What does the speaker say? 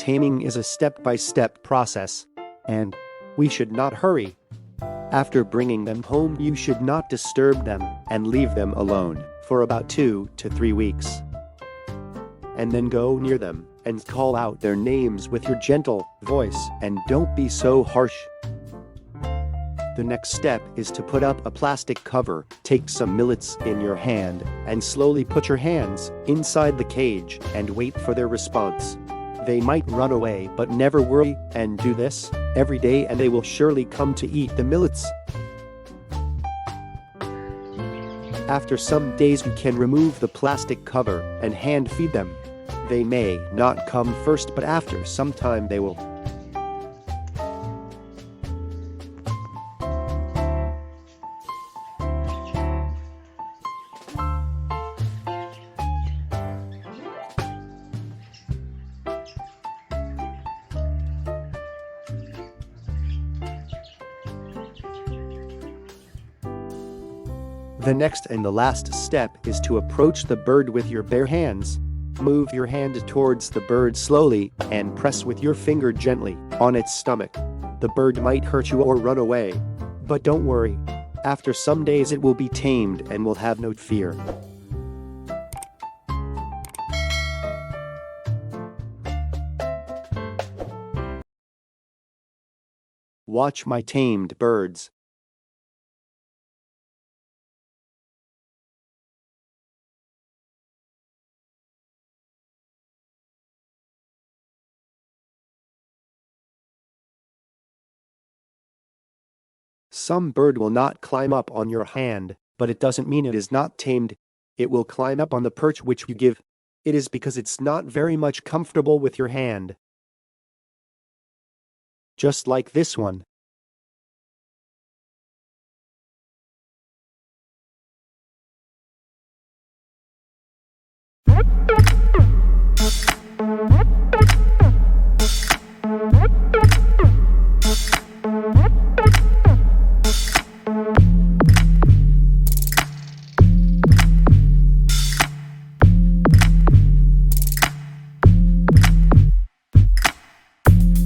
taming is a step-by-step process, and we should not hurry. After bringing them home, you should not disturb them and leave them alone for about 2 to 3 weeks. And then go near them and call out their names with your gentle voice, and don't be so harsh. The next step is to put up a plastic cover. Take some millets in your hand and slowly put your hands inside the cage and wait for their response. They might run away, but never worry, and do this every day and they will surely come to eat the millets. After some days you can remove the plastic cover and hand feed them. They may not come first, but after some time they will. The next and the last step is to approach the bird with your bare hands. Move your hand towards the bird slowly and press with your finger gently on its stomach. The bird might hurt you or run away, but don't worry. After some days it will be tamed and will have no fear. Watch my tamed birds. Some bird will not climb up on your hand, but it doesn't mean it is not tamed. It will climb up on the perch which you give. It is because it's not very much comfortable with your hand. Just like this one.